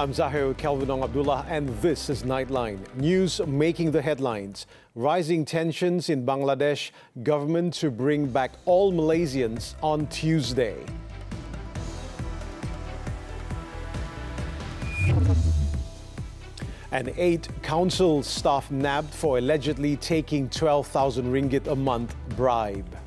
I'm Zahir with Kelvin on Abdullah, and this is Nightline. News making the headlines. Rising tensions in Bangladesh, government to bring back all Malaysians on Tuesday. And 8 council staff nabbed for allegedly taking 12,000 ringgit a month bribe.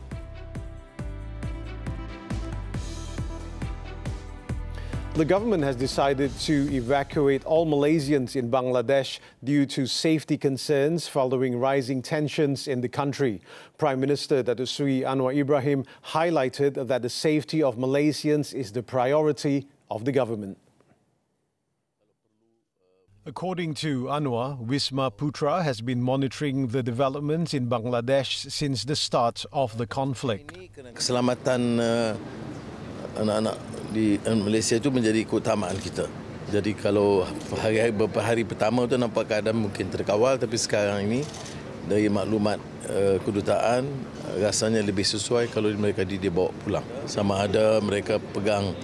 The government has decided to evacuate all Malaysians in Bangladesh due to safety concerns following rising tensions in the country. Prime Minister Datuk Seri Anwar Ibrahim highlighted that the safety of Malaysians is the priority of the government. According to Anwar, Wisma Putra has been monitoring the developments in Bangladesh since the start of the conflict. Keselamatan anak-anak di Malaysia itu menjadi keutamaan kita. Jadi kalau beberapa hari pertama itu nampak keadaan mungkin terkawal, tapi sekarang ini dari maklumat kedutaan rasanya lebih sesuai kalau mereka dibawa pulang. Sama ada mereka pegang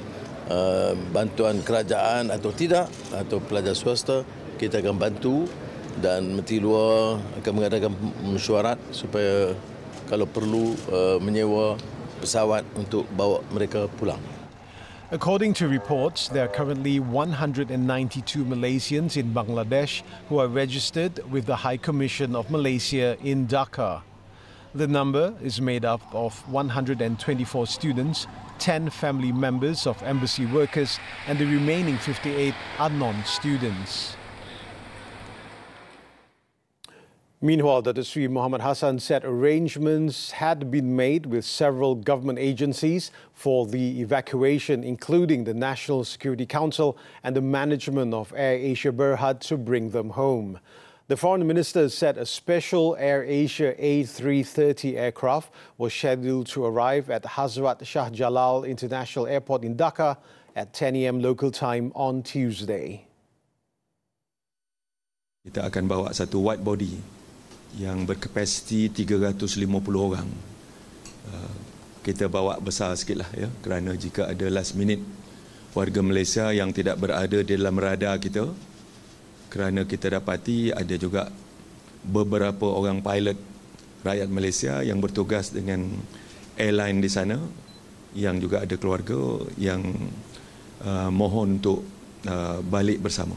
bantuan kerajaan atau tidak, atau pelajar swasta, kita akan bantu, dan Menteri Luar akan mengadakan mesyuarat supaya kalau perlu menyewa pesawat untuk bawa mereka pulang. According to reports, there are currently 192 Malaysians in Bangladesh who are registered with the High Commission of Malaysia in Dhaka. The number is made up of 124 students, 10 family members of embassy workers, and the remaining 58 are non-students. Meanwhile, Datuk Seri Muhammad Hassan said arrangements had been made with several government agencies for the evacuation, including the National Security Council and the management of Air Asia Berhad to bring them home. The Foreign Minister said a special Air Asia A330 aircraft was scheduled to arrive at Hazrat Shah Jalal International Airport in Dhaka at 10 a.m. local time on Tuesday. Kita akan bawa satu wide body yang berkapasiti 350 orang. Kita bawa besar sikitlah ya, kerana jika ada last minute warga Malaysia yang tidak berada di dalam radar kita, kerana kita dapati ada juga beberapa orang pilot rakyat Malaysia yang bertugas dengan airline di sana yang juga ada keluarga yang mohon untuk balik bersama.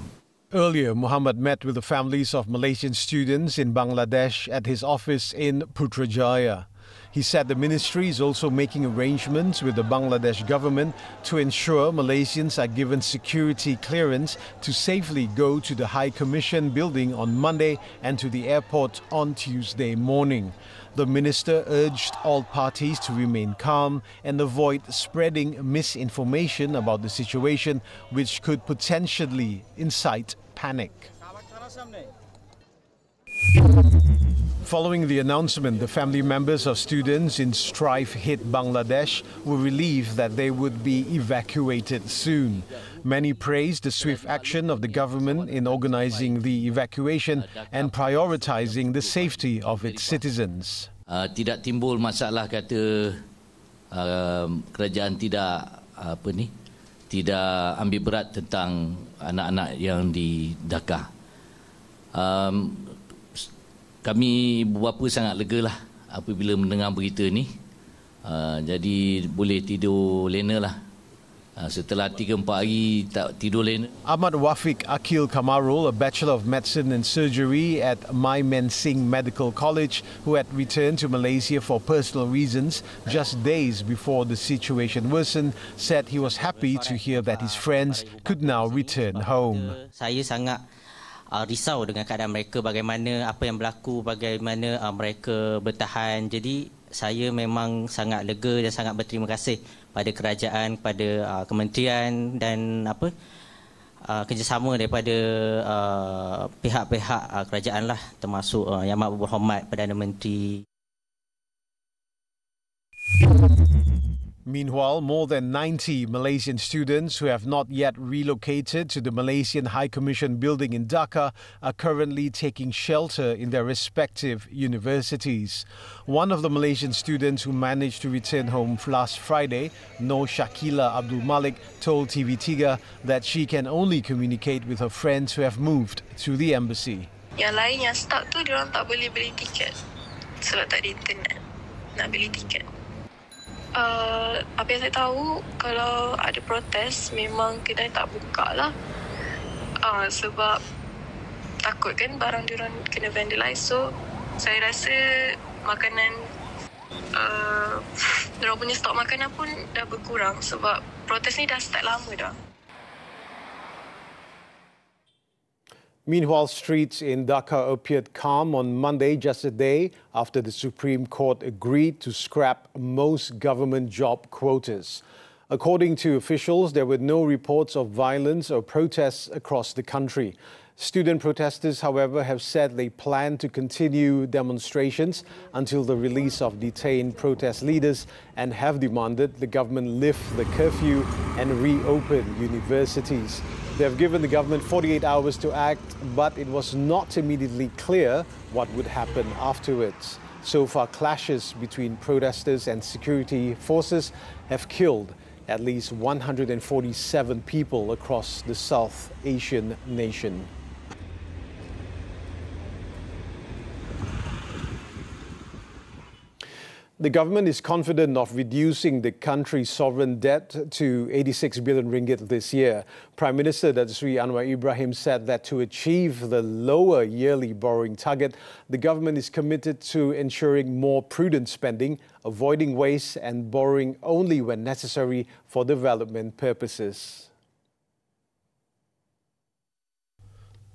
Earlier, Muhammad met with the families of Malaysian students in Bangladesh at his office in Putrajaya. He said the ministry is also making arrangements with the Bangladesh government to ensure Malaysians are given security clearance to safely go to the High Commission building on Monday and to the airport on Tuesday morning. The minister urged all parties to remain calm and avoid spreading misinformation about the situation, which could potentially incite panic. Following the announcement, the family members of students in strife-hit Bangladesh were relieved that they would be evacuated soon. Many praised the swift action of the government in organizing the evacuation and prioritizing the safety of its citizens. Tidak timbul masalah kata kerajaan tidak tidak ambil berat tentang anak-anak yang di Dhaka. Kami beberapa sangat lega lah apabila mendengar berita ni. Jadi boleh tidur lena lah. Setelah 3-4 hari tak tidur lena. Ahmad Wafiq Akil Kamarul, a Bachelor of Medicine and Surgery at Maimen Singh Medical College, who had returned to Malaysia for personal reasons just days before the situation worsened, said he was happy to hear that his friends could now return home. Saya sangat risau dengan keadaan mereka, bagaimana apa yang berlaku, bagaimana mereka bertahan. Jadi saya memang sangat lega dan sangat berterima kasih pada kerajaan, pada kementerian dan kerjasama daripada pihak-pihak kerajaan lah, termasuk Yang Amat Berhormat Perdana Menteri. Meanwhile, more than 90 Malaysian students who have not yet relocated to the Malaysian High Commission building in Dhaka are currently taking shelter in their respective universities. One of the Malaysian students who managed to return home last Friday, Noor Shakila Abdul Malik, told TV3 that she can only communicate with her friends who have moved to the embassy. Yang lain yang stuck tu diorang tak boleh beli tiket sebab tak ada internet nak beli tiket. Apa yang saya tahu, kalau ada protes memang kedai tak buka lah. Sebab takut kan barang diorang kena vandalize. So saya rasa makanan diorang punya stok makanan pun dah berkurang sebab protes ni dah start lama dah. Meanwhile, streets in Dhaka appeared calm on Monday, just a day after the Supreme Court agreed to scrap most government job quotas. According to officials, there were no reports of violence or protests across the country. Student protesters, however, have said they plan to continue demonstrations until the release of detained protest leaders and have demanded the government lift the curfew and reopen universities. They have given the government 48 hours to act, but it was not immediately clear what would happen afterwards. So far, clashes between protesters and security forces have killed at least 147 people across the South Asian nation. The government is confident of reducing the country's sovereign debt to 86 billion ringgit this year. Prime Minister Datuk Seri Anwar Ibrahim said that to achieve the lower yearly borrowing target, the government is committed to ensuring more prudent spending, avoiding waste and borrowing only when necessary for development purposes.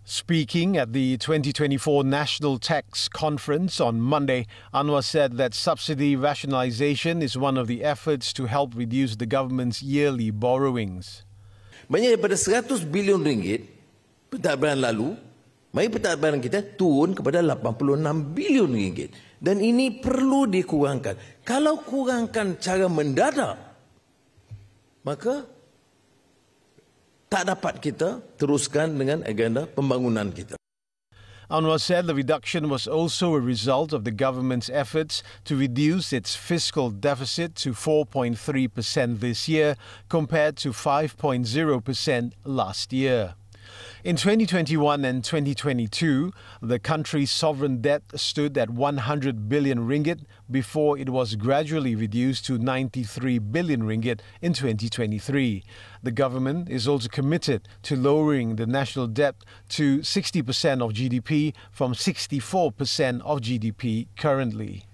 Speaking at the 2024 National Tax Conference on Monday, Anwar said that subsidy rationalisation is one of the efforts to help reduce the government's yearly borrowings. Banyak daripada 100 bilion ringgit pentadbiran lalu, mari pentadbiran kita turun kepada 86 bilion ringgit. Dan ini perlu dikurangkan. Kalau kurangkan cara mendadak, maka tak dapat kita teruskan dengan agenda pembangunan kita. Anwar said the reduction was also a result of the government's efforts to reduce its fiscal deficit to 4.3% this year compared to 5.0% last year. In 2021 and 2022, the country's sovereign debt stood at 100 billion ringgit before it was gradually reduced to 93 billion ringgit in 2023. The government is also committed to lowering the national debt to 60% of GDP from 64% of GDP currently.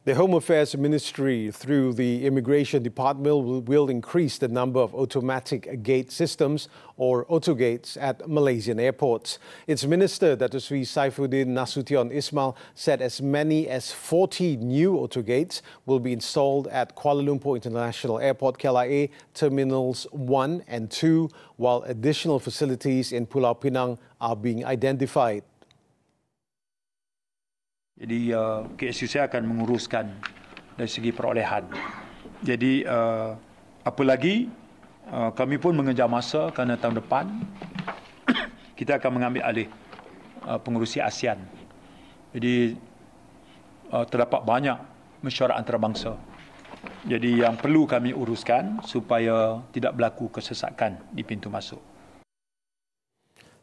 The Home Affairs Ministry, through the Immigration Department, will increase the number of automatic gate systems, or autogates, at Malaysian airports. Its Minister, Datuk Seri Saifuddin Nasution Ismail, said as many as 40 new autogates will be installed at Kuala Lumpur International Airport, KLIA, Terminals 1 and 2, while additional facilities in Pulau Pinang are being identified. Jadi KSUC akan menguruskan dari segi perolehan. Jadi apa lagi, kami pun mengejar masa kerana tahun depan kita akan mengambil alih pengurusi ASEAN. Jadi terdapat banyak mesyuarat antarabangsa. Jadi yang perlu kami uruskan supaya tidak berlaku kesesakan di pintu masuk.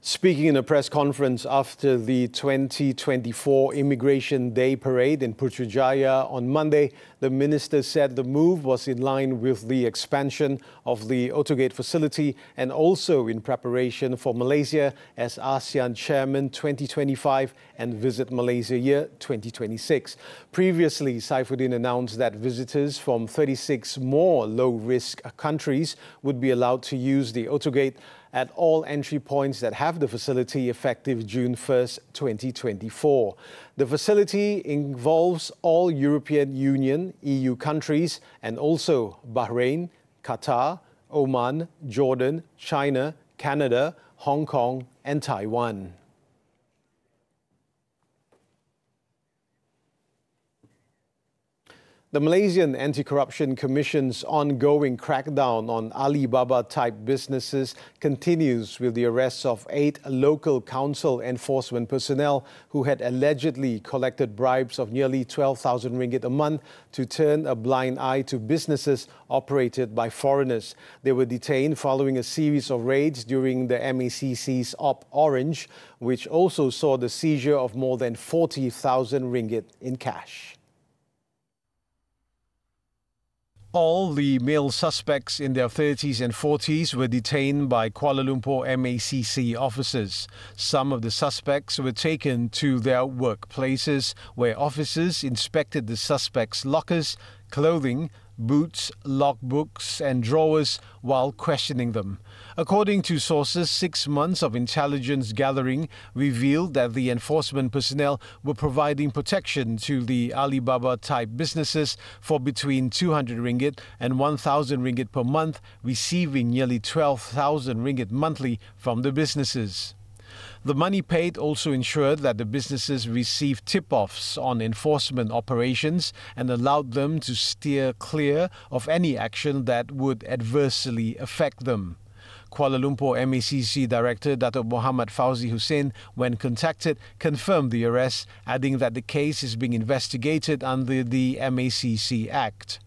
Speaking in a press conference after the 2024 Immigration Day Parade in Putrajaya on Monday, the minister said the move was in line with the expansion of the Autogate facility and also in preparation for Malaysia as ASEAN Chairman 2025 and Visit Malaysia Year 2026. Previously, Saifuddin announced that visitors from 36 more low-risk countries would be allowed to use the Autogate at all entry points that have the facility effective June 1st, 2024. The facility involves all European Union, EU countries, and also Bahrain, Qatar, Oman, Jordan, China, Canada, Hong Kong, and Taiwan. The Malaysian Anti-Corruption Commission's ongoing crackdown on Alibaba-type businesses continues with the arrests of 8 local council enforcement personnel who had allegedly collected bribes of nearly 12,000 ringgit a month to turn a blind eye to businesses operated by foreigners. They were detained following a series of raids during the MACC's Op Orange, which also saw the seizure of more than 40,000 ringgit in cash. All the male suspects in their 30s and 40s were detained by Kuala Lumpur MACC officers. Some of the suspects were taken to their workplaces, where officers inspected the suspects' lockers, clothing, boots, logbooks and drawers while questioning them. According to sources, 6 months of intelligence gathering revealed that the enforcement personnel were providing protection to the Alibaba-type businesses for between 200 ringgit and 1,000 ringgit per month, receiving nearly 12,000 ringgit monthly from the businesses. The money paid also ensured that the businesses received tip-offs on enforcement operations and allowed them to steer clear of any action that would adversely affect them. Kuala Lumpur MACC Director Datuk Muhammad Fauzi Hussein, when contacted, confirmed the arrest, adding that the case is being investigated under the MACC Act.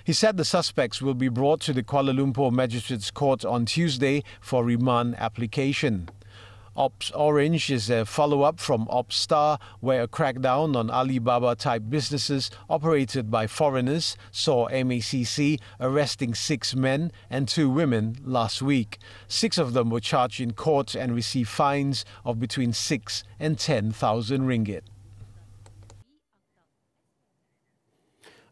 He said the suspects will be brought to the Kuala Lumpur Magistrates Court on Tuesday for remand application. Ops Orange is a follow-up from Ops Star, where a crackdown on Alibaba-type businesses operated by foreigners saw MACC arresting 6 men and 2 women last week. 6 of them were charged in court and received fines of between 6 and 10,000 ringgit.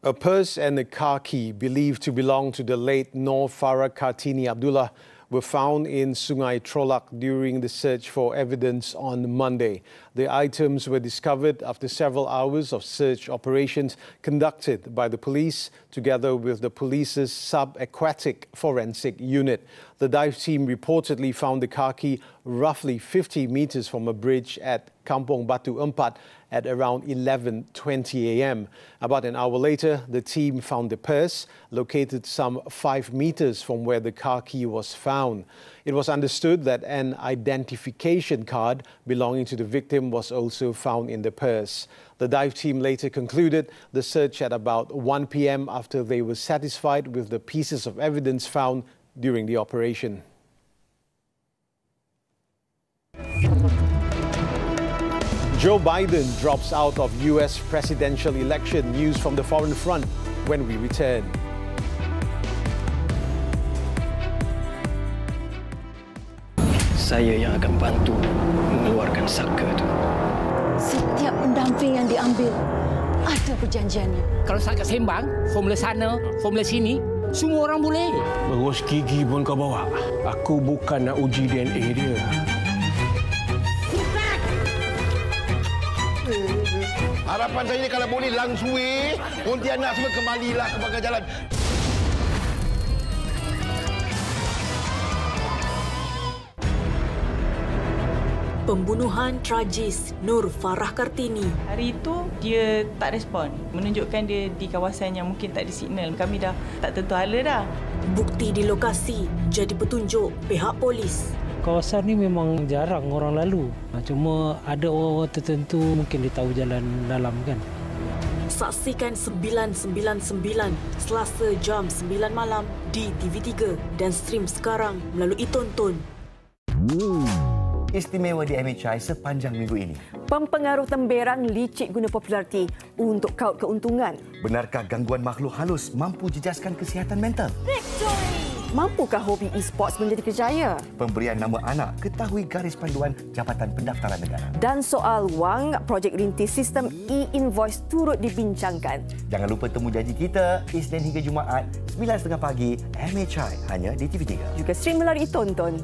A purse and a car key believed to belong to the late Nor Farah Kartini Abdullah were found in Sungai Trolak during the search for evidence on Monday. The items were discovered after several hours of search operations conducted by the police together with the police's sub-aquatic forensic unit. The dive team reportedly found the car key roughly 50 meters from a bridge at Kampong Batu Empat at around 11:20 a.m. About an hour later, the team found the purse, located some 5 meters from where the car key was found. It was understood that an identification card belonging to the victim was also found in the purse. The dive team later concluded the search at about 1 p.m. after they were satisfied with the pieces of evidence found during the operation. Joe Biden drops out of US presidential election. News from the foreign front when we return. Saya yang akan bantu mengeluarkan saka itu. Setiap pendamping yang diambil ada perjanjiannya. Kalau sangat sembang, formula sana, formula sini, semua orang boleh. Berus gigi pun kau bawa. Aku bukan nak uji DNA dia. Harapan saya ni kalau boleh langsung Pontianak semua kembalilah ke bagai jalan. Pembunuhan tragis Nur Farah Kartini. Hari itu dia tak respon, menunjukkan dia di kawasan yang mungkin tak disignal. Kami dah tak tentu hala dah. Bukti di lokasi jadi petunjuk pihak polis. Kawasan ni memang jarang orang lalu. Cuma ada orang tertentu mungkin dia tahu jalan dalam kan. Saksikan 999 Selasa jam 9 malam di TV3 dan stream sekarang melalui Tonton. Istimewa di MHI sepanjang minggu ini. Pempengaruh temberang licik guna populariti untuk kaut keuntungan. Benarkah gangguan makhluk halus mampu jejaskan kesihatan mental? Victory! Mampukah hobi e-sports menjadi kerjaya? Pemberian nama anak, ketahui garis panduan Jabatan Pendaftaran Negara. Dan soal wang, projek rintis sistem e-invoice turut dibincangkan. Jangan lupa temu janji kita Isnin hingga Jumaat 9.30 pagi MHI hanya di TV3. Juga stream melalui Tonton.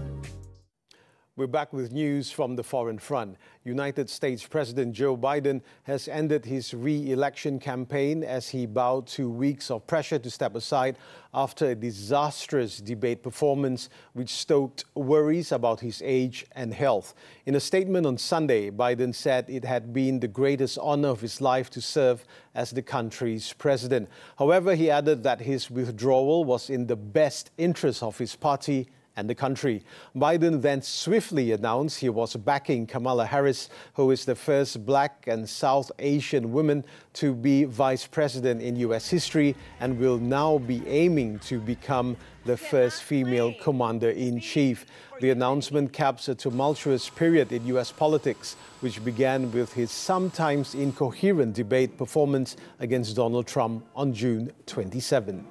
We're back with news from the foreign front. United States President Joe Biden has ended his re-election campaign as he bowed to weeks of pressure to step aside after a disastrous debate performance which stoked worries about his age and health. In a statement on Sunday, Biden said it had been the greatest honor of his life to serve as the country's president. However, he added that his withdrawal was in the best interest of his party and the country. Biden then swiftly announced he was backing Kamala Harris, who is the first Black and South Asian woman to be vice president in U.S. history and will now be aiming to become the first female commander-in-chief. The announcement caps a tumultuous period in U.S. politics, which began with his sometimes incoherent debate performance against Donald Trump on June 27.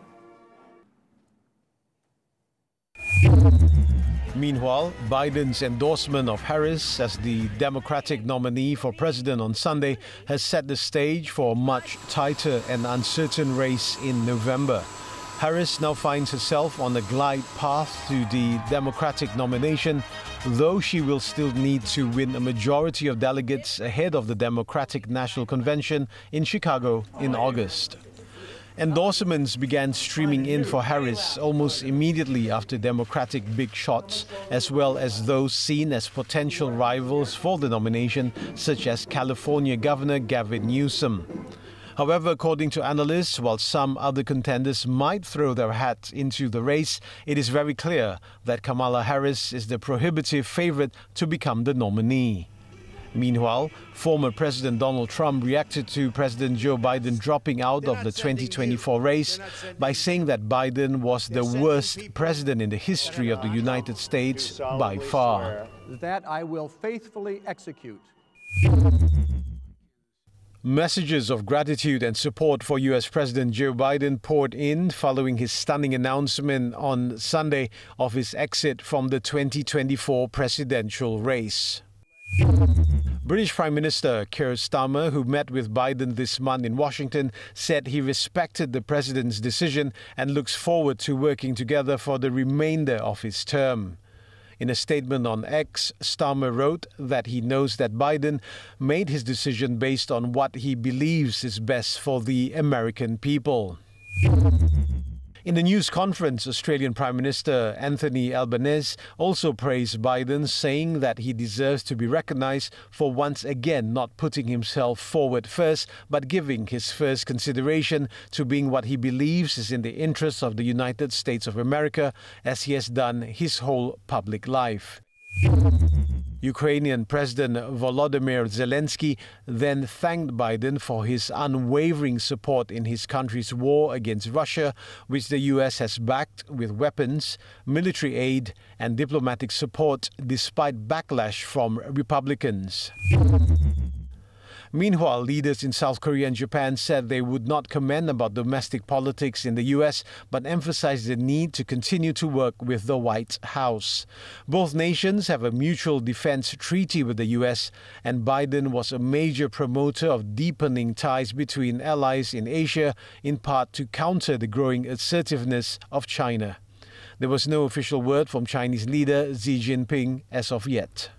Meanwhile, Biden's endorsement of Harris as the Democratic nominee for president on Sunday has set the stage for a much tighter and uncertain race in November. Harris now finds herself on a glide path to the Democratic nomination, though she will still need to win a majority of delegates ahead of the Democratic National Convention in Chicago in August. Endorsements began streaming in for Harris almost immediately after Democratic big shots, as well as those seen as potential rivals for the nomination, such as California Governor Gavin Newsom. However, according to analysts, while some other contenders might throw their hat into the race, it is very clear that Kamala Harris is the prohibitive favorite to become the nominee. Meanwhile, former President Donald Trump reacted to President Joe Biden dropping out of the 2024 race by saying that Biden was the worst president in the history of the United States by far. That I will faithfully execute. Messages of gratitude and support for U.S. President Joe Biden poured in following his stunning announcement on Sunday of his exit from the 2024 presidential race. British Prime Minister Keir Starmer, who met with Biden this month in Washington, said he respected the president's decision and looks forward to working together for the remainder of his term. In a statement on X, Starmer wrote that he knows that Biden made his decision based on what he believes is best for the American people. In the news conference, Australian Prime Minister Anthony Albanese also praised Biden, saying that he deserves to be recognised for once again not putting himself forward first, but giving his first consideration to being what he believes is in the interests of the United States of America, as he has done his whole public life. Ukrainian President Volodymyr Zelensky then thanked Biden for his unwavering support in his country's war against Russia, which the US has backed with weapons, military aid and diplomatic support despite backlash from Republicans. Meanwhile, leaders in South Korea and Japan said they would not comment about domestic politics in the US, but emphasized the need to continue to work with the White House. Both nations have a mutual defense treaty with the US, and Biden was a major promoter of deepening ties between allies in Asia, in part to counter the growing assertiveness of China. There was no official word from Chinese leader Xi Jinping as of yet.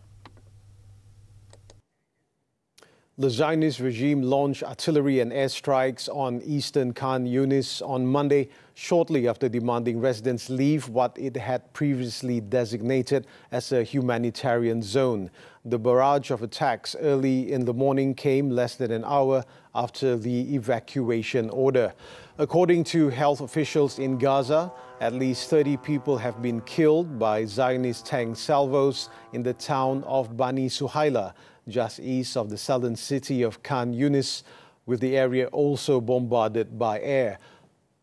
The Zionist regime launched artillery and airstrikes on eastern Khan Yunis on Monday, shortly after demanding residents leave what it had previously designated as a humanitarian zone. The barrage of attacks early in the morning came less than an hour after the evacuation order. According to health officials in Gaza, at least 30 people have been killed by Zionist tank salvos in the town of Bani Suhaila, just east of the southern city of Khan Yunis, with the area also bombarded by air.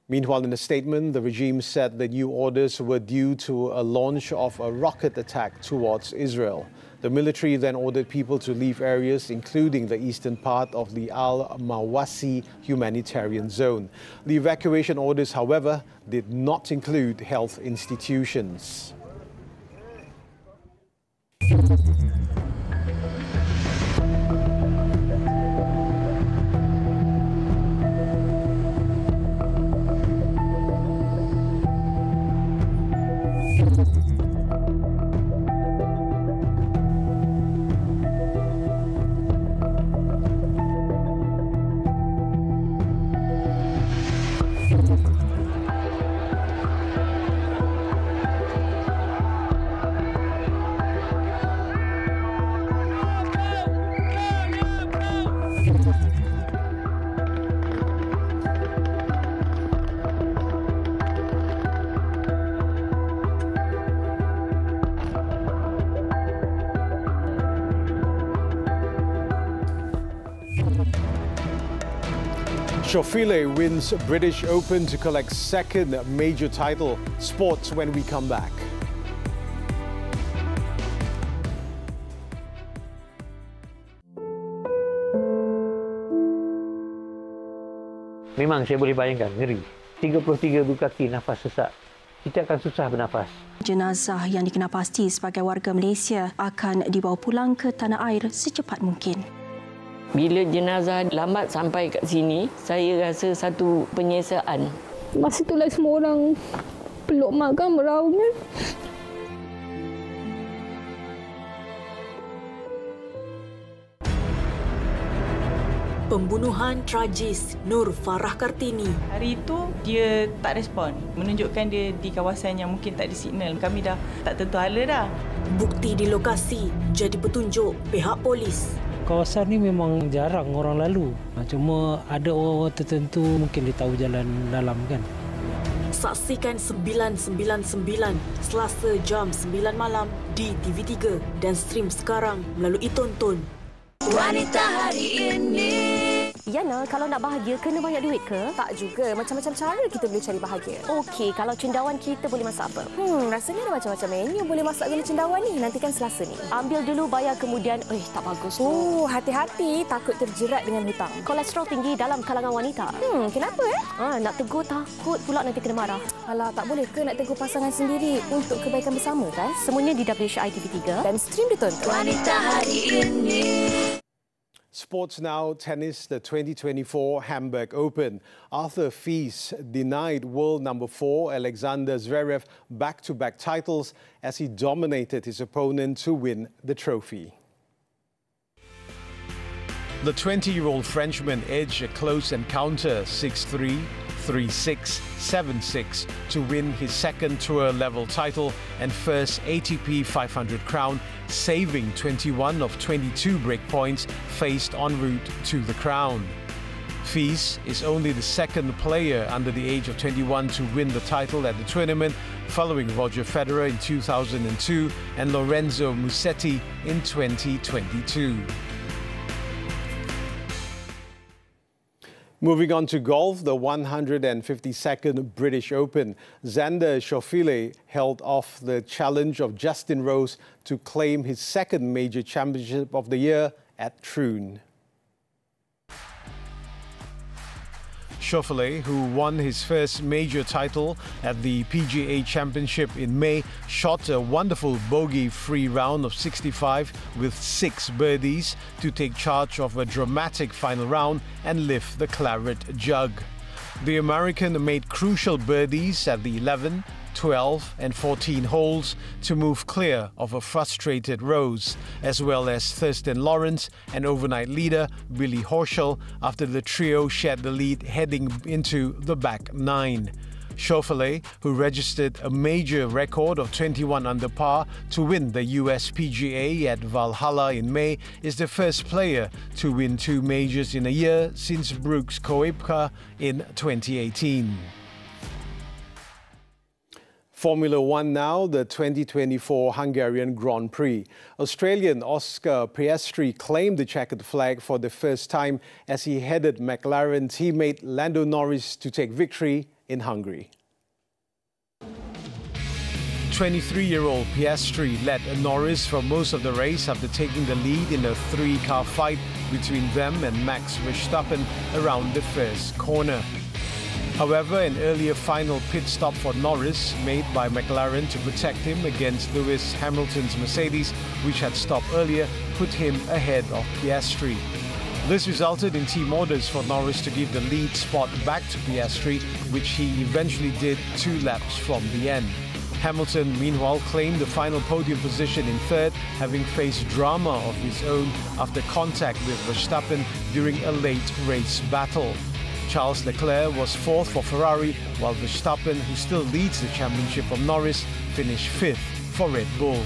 Meanwhile, in a statement, the regime said the new orders were due to a launch of a rocket attack towards Israel. The military then ordered people to leave areas, including the eastern part of the Al-Mawasi humanitarian zone. The evacuation orders, however, did not include health institutions. Shofile wins British Open to collect second major title. Sports when we come back. Memang saya boleh bayangkan, ngeri. 33 kaki nafas sesak. Kita akan susah bernafas. Jenazah yang dikenal pasti sebagai warga Malaysia akan dibawa pulang ke tanah air secepat mungkin. Bila jenazah lambat sampai kat sini, saya rasa satu penyesaan. Masa itulah semua orang peluk mak kan, meraung kan. Pembunuhan tragis Nur Farah Kartini. Hari itu dia tak respon, menunjukkan dia di kawasan yang mungkin tak disignal. Kami dah tak tentu hala dah. Bukti di lokasi jadi petunjuk pihak polis. Kawasan ni memang jarang orang lalu. Cuma ada orang tertentu mungkin dia tahu jalan dalam kan. Saksikan 999 Selasa jam 9 malam di TV3 dan stream sekarang melalui Tonton. Wanita hari ini. Yana, kalau nak bahagia kena banyak duit ke? Tak juga. Macam-macam cara kita boleh cari bahagia. Okey, kalau cendawan kita boleh masak apa? Rasanya ada macam-macam menu boleh masak gula cendawan ni. Nantikan Selasa ni. Ambil dulu, bayar kemudian. Tak bagus. Hati-hati. Takut terjerat dengan hutang. Kolesterol tinggi dalam kalangan wanita. Kenapa nak tegur takut pula nanti kena marah. Alah, tak boleh ke nak tegur pasangan sendiri untuk kebaikan bersama kan? Semuanya di WHI TV3 dan stream ditonton. Wanita hari ini. Sports now, tennis, the 2024 Hamburg Open. Arthur Fils denied world number 4 Alexander Zverev back-to-back titles as he dominated his opponent to win the trophy. The 20-year-old Frenchman edged a close encounter 6-3, 3-6, 7-6 to win his second tour-level title and first ATP 500 crown, saving 21 of 22 breakpoints faced en route to the crown. Fils is only the second player under the age of 21 to win the title at the tournament, following Roger Federer in 2002 and Lorenzo Musetti in 2022. Moving on to golf, the 152nd British Open. Xander Schauffele held off the challenge of Justin Rose to claim his second major championship of the year at Troon. Schauffele, who won his first major title at the PGA Championship in May, shot a wonderful bogey-free round of 65 with 6 birdies to take charge of a dramatic final round and lift the claret jug. The American made crucial birdies at the 11, 12 and 14 holes to move clear of a frustrated Rose, as well as Thurston Lawrence and overnight leader Billy Horschel after the trio shared the lead heading into the back 9. Schauffele, who registered a major record of 21 under par to win the US PGA at Valhalla in May, is the first player to win 2 majors in a year since Brooks Koepka in 2018. Formula One now, the 2024 Hungarian Grand Prix. Australian Oscar Piastri claimed the checkered flag for the first time as he headed McLaren teammate Lando Norris to take victory in Hungary. 23-year-old Piastri led Norris for most of the race after taking the lead in a 3-car fight between them and Max Verstappen around the first corner. However, an earlier final pit stop for Norris, made by McLaren to protect him against Lewis Hamilton's Mercedes, which had stopped earlier, put him ahead of Piastri. This resulted in team orders for Norris to give the lead spot back to Piastri, which he eventually did 2 laps from the end. Hamilton, meanwhile, claimed the final podium position in third, having faced drama of his own after contact with Verstappen during a late race battle. Charles Leclerc was 4th for Ferrari, while Verstappen, who still leads the championship from Norris, finished 5th for Red Bull.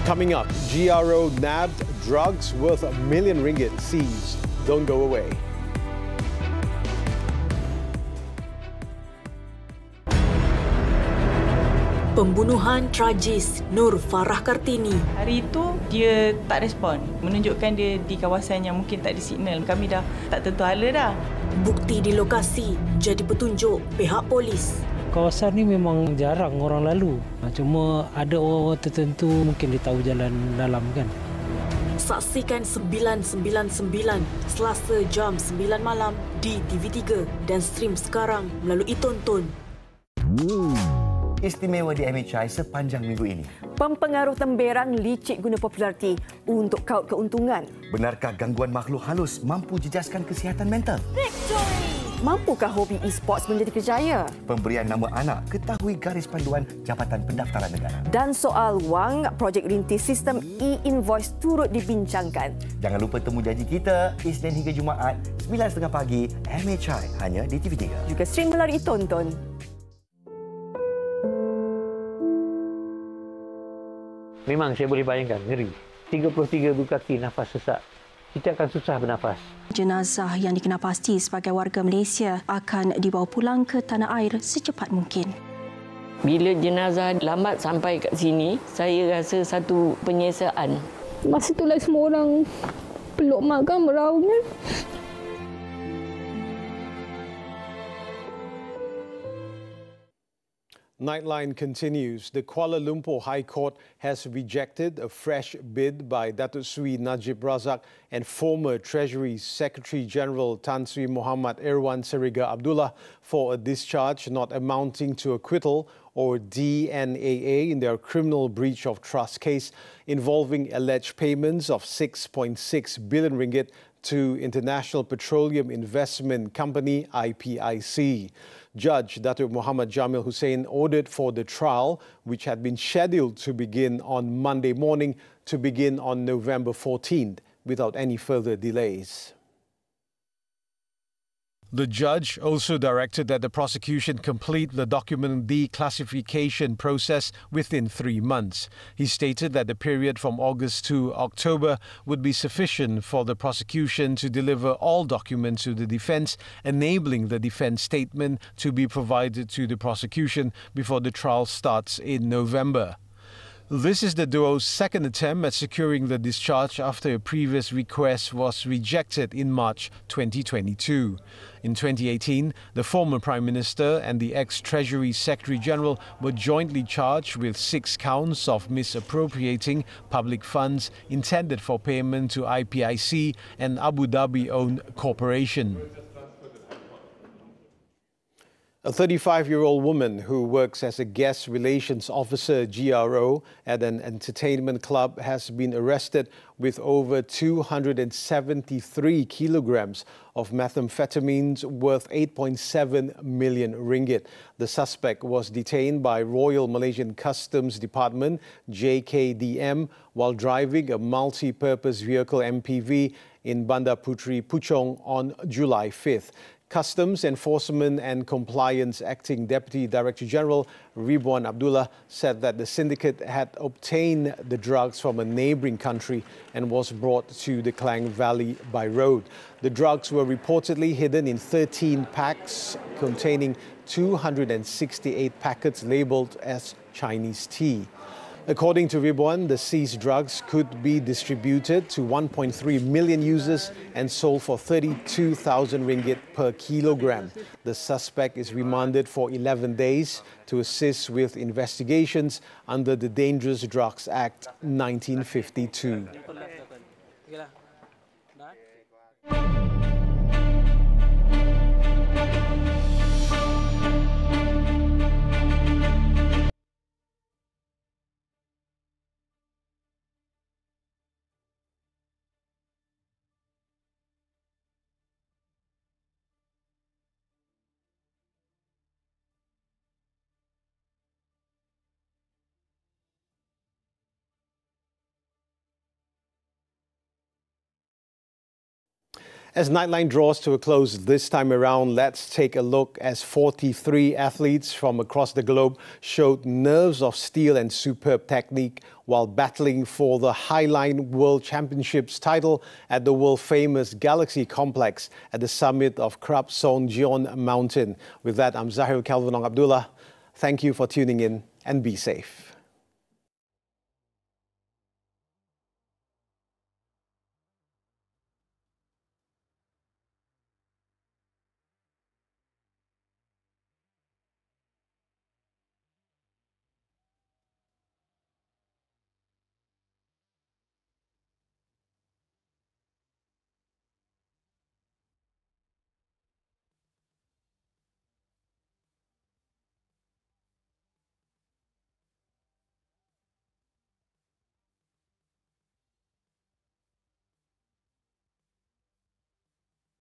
Coming up, GRO nabbed drugs worth R1 million seized. Don't go away. Pembunuhan tragis Nur Farah Kartini. Hari itu dia tak respon, menunjukkan dia di kawasan yang mungkin tak disignal. Kami dah tak tentu hala dah. Bukti di lokasi jadi petunjuk pihak polis. Kawasan ni memang jarang orang lalu. Cuma ada orang tertentu mungkin dia tahu jalan dalam kan. Saksikan 999 Selasa jam 9 malam di TV3 dan stream sekarang melalui Tonton. Istimewa di MHI sepanjang minggu ini. Pempengaruh temberang licik guna populariti untuk kaut keuntungan. Benarkah gangguan makhluk halus mampu jejaskan kesihatan mental? Mampukah hobi e-sports menjadi kerjaya? Pemberian nama anak, ketahui garis panduan Jabatan Pendaftaran Negara. Dan soal wang, projek rintis sistem e-invoice turut dibincangkan. Jangan lupa temu janji kita Isnin hingga Jumaat 9.30 pagi MHI hanya di TV3. Juga stream melalui Tonton. Memang saya boleh bayangkan, ngeri. 33 kaki nafas sesak. Kita akan susah bernafas. Jenazah yang dikenal pasti sebagai warga Malaysia akan dibawa pulang ke tanah air secepat mungkin. Bila jenazah lambat sampai kat sini, saya rasa satu penyesaan. Masa itulah semua orang peluk mak kan, meraung kan. Nightline continues. The Kuala Lumpur High Court has rejected a fresh bid by Datuk Sri Najib Razak and former Treasury Secretary General Tan Sri Muhammad Irwan Seriga Abdullah for a discharge not amounting to acquittal or DNAA in their criminal breach of trust case involving alleged payments of 6.6 billion ringgit to International Petroleum Investment Company IPIC. Judge Datuk Muhammad Jamil Hussein ordered for the trial, which had been scheduled to begin on Monday morning, to begin on November 14th without any further delays. The judge also directed that the prosecution complete the document declassification process within 3 months. He stated that the period from August to October would be sufficient for the prosecution to deliver all documents to the defence, enabling the defence statement to be provided to the prosecution before the trial starts in November. This is the duo's second attempt at securing the discharge after a previous request was rejected in March 2022. In 2018, the former Prime Minister and the ex-Treasury Secretary General were jointly charged with 6 counts of misappropriating public funds intended for payment to IPIC, an Abu Dhabi-owned corporation. A 35-year-old woman who works as a guest relations officer, GRO, at an entertainment club has been arrested with over 273 kilograms of methamphetamines worth 8.7 million ringgit. The suspect was detained by Royal Malaysian Customs Department, JKDM, while driving a multi-purpose vehicle MPV in Bandar Puteri, Puchong on July 5th. Customs Enforcement and Compliance Acting Deputy Director General Ridwan Abdullah said that the syndicate had obtained the drugs from a neighbouring country and was brought to the Klang Valley by road. The drugs were reportedly hidden in 13 packs containing 268 packets labelled as Chinese tea. According to Ridwan, the seized drugs could be distributed to 1.3 million users and sold for 32,000 ringgit per kilogram. The suspect is remanded for 11 days to assist with investigations under the Dangerous Drugs Act 1952. As Nightline draws to a close this time around, let's take a look as 43 athletes from across the globe showed nerves of steel and superb technique while battling for the Highline World Championships title at the world-famous Galaxy Complex at the summit of Krap Son Jeon Mountain. With that, I'm Zahir, Kelvin, Abdullah. Thank you for tuning in and be safe.